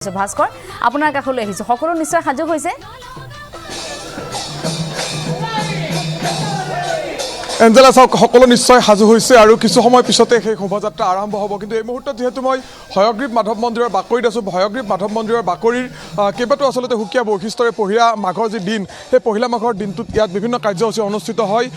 ভাস্কৰ আপোনাৰ কাষলৈ আহিছো সকলো নিশ্চয় সাজু হৈছে এঞ্জেলা সকলো নিশ্চয় সাজু হৈছে আৰু কিছু সময় পিছতে সেই শোভাযাত্ৰা আৰম্ভ হ'ব কিন্তু এই মুহূৰ্তত যেহেতু মই হয়গ্ৰীৱ মাধৱ মন্দিৰৰ বাকৰিত আছো হয়গ্ৰীৱ মাধৱ মন্দিৰৰ বাকৰিৰ কেইবাটাও আচলতে সুকীয়া বৈশিষ্ট্যৰে পহিলা মাঘৰ যি দিন সেই পহিলা মাঘৰ দিনটোত ইয়াত বিভিন্ন কাৰ্যসূচী অনুষ্ঠিত হয়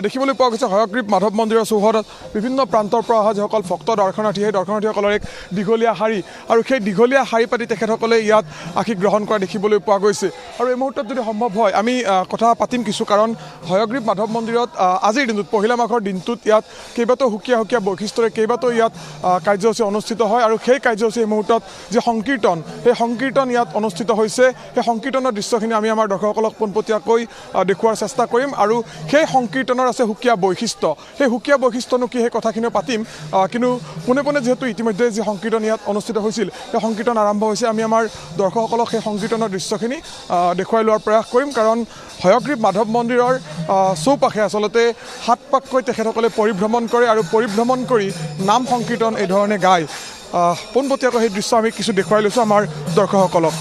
দেখিবলৈ পোৱা গৈছে হয়গ্ৰীৱ মাধৱ মন্দিৰৰ চৌহদত বিভিন্ন প্ৰান্তৰ পৰা অহা যিসকল ভক্ত দৰ্শনাৰ্থী সেই দৰ্শনাৰ্থীসকলৰ এক দীঘলীয়া শাৰী আৰু সেই দীঘলীয়া শাৰী পাতি তেখেতসকলে ইয়াত আশীষ গ্ৰহণ কৰা দেখিবলৈ পোৱা গৈছে আৰু এই মুহূৰ্তত যদি সম্ভৱ হয় আমি কথা পাতিম কিছু কাৰণ হয়গ্ৰীৱ মাধৱ মন্দিৰত আজিৰ দিনটোত পহিলা মাঘৰ দিনটোত ইয়াত কেইবাটাও সুকীয়া বৈশিষ্ট্যৰে কেইবাটাও ইয়াত কাৰ্যসূচী অনুষ্ঠিত হয় আৰু সেই কাৰ্যসূচী এই মুহূৰ্তত যি সংকীৰ্তন সেই সংকীৰ্তন ইয়াত অনুষ্ঠিত হৈছে সেই সংকীৰ্তনৰ দৃশ্যখিনি আমি আমাৰ দৰ্শকসকলক পোনপটীয়াকৈ দেখুওৱাৰ চেষ্টা কৰিম আৰু সেই সংকীৰ্তনৰ আছে সুকীয়া বৈশিষ্ট্য সেই সুকীয়া বৈশিষ্ট্যনো কি সেই কথাখিনিও পাতিম কিন্তু পোনে পোনে যিহেতু ইতিমধ্যে যি সংকীৰ্তন ইয়াত অনুষ্ঠিত হৈছিল সেই সংকীৰ্তন আৰম্ভ হৈছে আমি আমাৰ দৰ্শকসকলক সেই সংকীৰ্তনৰ দৃশ্যখিনি দেখুৱাই লোৱাৰ প্ৰয়াস কৰিম কাৰণ হয়গ্ৰীৱ মাধৱ মন্দিৰৰ চৌপাশে আচলতে সাত পাককৈ তেখেতসকলে পৰিভ্ৰমণ কৰে আৰু পৰিভ্ৰমণ কৰি নাম সংকীৰ্তন এই ধৰণে গায় পোনপটীয়াকৈ সেই দৃশ্য আমি কিছু দেখুৱাই লৈছোঁ আমাৰ দৰ্শকসকলক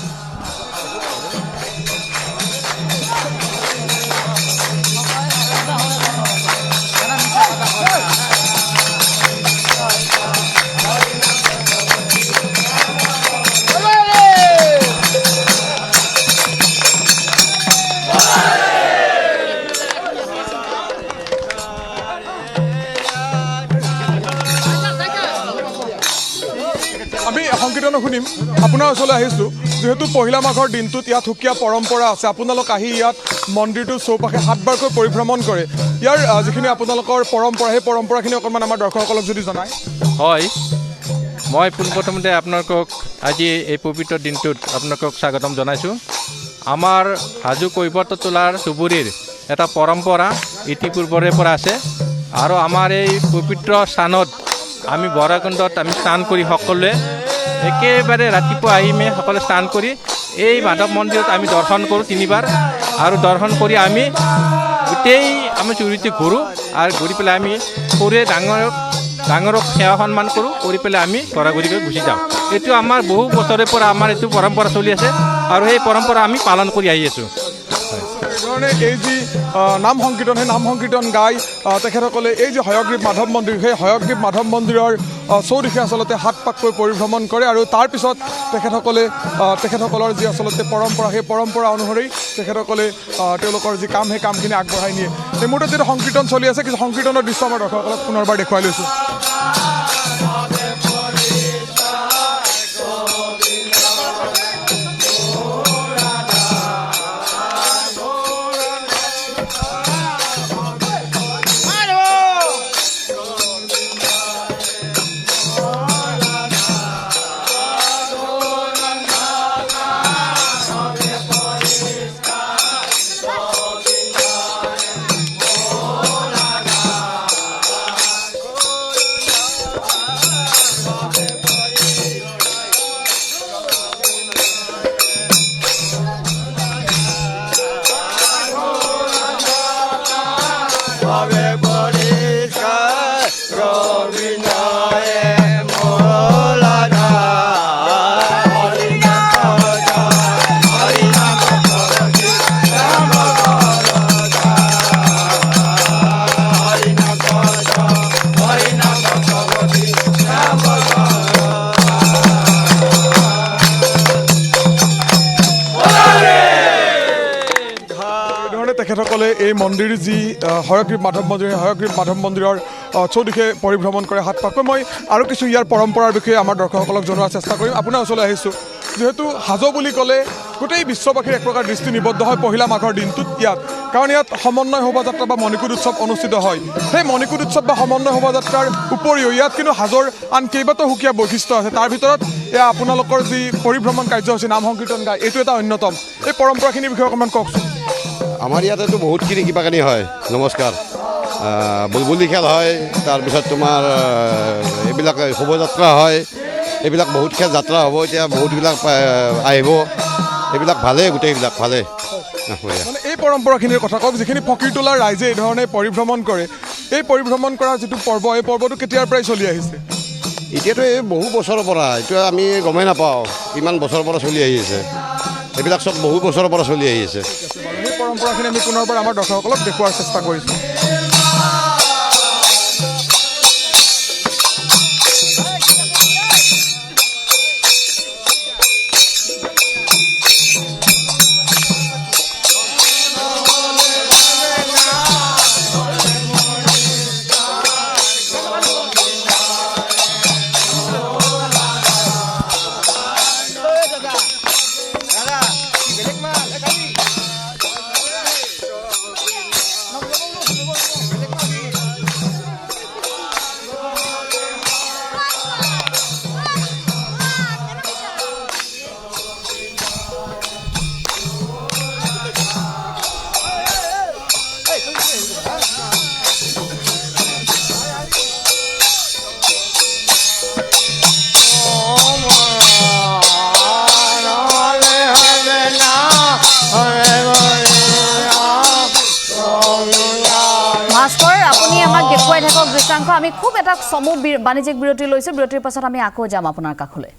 আমি সংকীৰ্তন শুনিম আপোনাৰ ওচৰলৈ আহিছোঁ যেহেতু পহিলা মাঘৰ দিনটোত ইয়াত সুকীয়া পৰম্পৰা আছে আপোনালোক আহি ইয়াত মন্দিৰটোৰ চৌপাশে সাতবাৰকৈ পৰিভ্ৰমণ কৰে ইয়াৰ যিখিনি আপোনালোকৰ পৰম্পৰা সেই পৰম্পৰাখিনি অকণমান আমাৰ দৰ্শকসকলক যদি জনায় হয় মই পোনপ্ৰথমতে আপোনালোকক আজি এই পবিত্ৰ দিনটোত আপোনালোকক স্বাগতম জনাইছোঁ আমাৰ হাজো কৈৱৰ্ততোলাৰ চুবুৰীৰ এটা পৰম্পৰা ইতিপূৰ্বৰে পৰা আছে আৰু আমাৰ এই পবিত্ৰ স্থানত আমি বৰাকুণ্ডত আমি স্নান কৰি সকলোৱে একেবাৰে ৰাতিপুৱা আহিমে সকলোৱে স্নান কৰি এই মাধৱ মন্দিৰত আমি দৰ্শন কৰোঁ তিনিবাৰ আৰু দৰ্শন কৰি আমি গোটেই আমি চুৰিটি ঘূৰোঁ আৰু ঘূৰি পেলাই আমি সৰুৱে ডাঙৰক সেৱা সন্মান কৰোঁ কৰি পেলাই আমি ঘৰাঘৰিকৈ গুচি যাওঁ এইটো আমাৰ বহু বছৰৰ পৰা আমাৰ এইটো পৰম্পৰা চলি আছে আৰু সেই পৰম্পৰা আমি পালন কৰি আহি আছোঁ ধৰণে এই যি নাম সংকীৰ্তন সেই নাম সংকীৰ্তন গাই তেখেতসকলে এই যি হয়গ্ৰীৱ মাধৱ মন্দিৰ সেই হয়গ্ৰীৱ মাধৱ মন্দিৰৰ চৌদিশে আচলতে সাত পাককৈ পৰিভ্ৰমণ কৰে আৰু তাৰপিছত তেখেতসকলৰ যি আচলতে পৰম্পৰা সেই পৰম্পৰা অনুসৰি তেখেতসকলে তেওঁলোকৰ যি কাম সেই কামখিনি আগবঢ়াই নিয়ে এই মুহূৰ্তত যিটো সংকীৰ্তন চলি আছে কিছু সংকীৰ্তনৰ দৃশ্য আমাৰ দৰ্শকসকলক পুনৰবাৰ দেখুৱাই লৈছোঁ তেখেতসকলে এই মন্দিৰ যি হয়গ্ৰীৱ মাধৱ মন্দিৰৰ চৌদিশে পৰিভ্ৰমণ কৰে সাত পাককৈ মই আৰু কিছু ইয়াৰ পৰম্পৰাৰ বিষয়ে আমাৰ দৰ্শকসকলক জনোৱাৰ চেষ্টা কৰিম আপোনাৰ ওচৰলৈ আহিছোঁ যিহেতু হাজো বুলি ক'লে গোটেই বিশ্ববাসীৰ এক প্ৰকাৰ দৃষ্টি নিবদ্ধ হয় পহিলা মাঘৰ দিনটোত ইয়াত কাৰণ ইয়াত সমন্বয় শোভাযাত্ৰা বা মণিকূট উৎসৱ অনুষ্ঠিত হয় সেই মণিকূট উৎসৱ বা সমন্বয় শোভাযাত্ৰাৰ উপৰিও ইয়াত কিন্তু হাজোৰ আন কেইবাটাও সুকীয়া বৈশিষ্ট্য আছে তাৰ ভিতৰত এয়া আপোনালোকৰ যি পৰিভ্ৰমণ কাৰ্যসূচী নাম সংকীৰ্তন গাই এইটো এটা অন্যতম এই পৰম্পৰাখিনিৰ বিষয়ে অকণমান কওকচোন আমাৰ ইয়াতেতো বহুতখিনি কিবাকিনি হয় নমস্কাৰ বুলবুলি খেল হয় তাৰপিছত তোমাৰ এইবিলাক শোভাযাত্ৰা হয় এইবিলাক বহুত খেল যাত্ৰা হ'ব এতিয়া বহুতবিলাক আহিব এইবিলাক ভালেই গোটেইবিলাক ভালেই মানে এই পৰম্পৰাখিনিৰ কথা কওক যিখিনি ফকীৰতোলাৰ ৰাইজে এই ধৰণে পৰিভ্ৰমণ কৰে এই পৰিভ্ৰমণ কৰা যিটো পৰ্ব এই পৰ্বটো কেতিয়াৰ পৰাই চলি আহিছে এতিয়াতো এই বহু বছৰৰ পৰা এইটো আমি গমেই নাপাওঁ কিমান বছৰৰ পৰা চলি আহি আছে এইবিলাক চব বহু বছৰৰ পৰা চলি আহি আছে সেই পৰম্পৰাখিনি আমি পুনৰবাৰ আমাৰ দৰ্শকসকলক দেখুওৱাৰ চেষ্টা কৰিছোঁ ভাস্কৰ আপুনি আমাক দেখুৱাই থাকক দৃশ্যাংশ আমি খুব এটা চমু বাণিজ্যিক বিৰতি লৈছোঁ বিৰতিৰ পাছত আমি আকৌ যাম আপোনাৰ কাষলৈ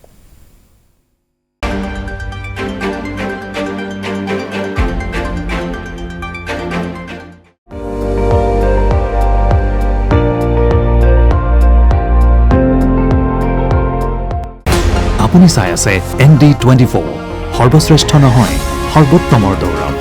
আপুনি চাই আছে ND24 সৰ্বশ্ৰেষ্ঠ নহয় সৰ্বোত্তমৰ দৌৰ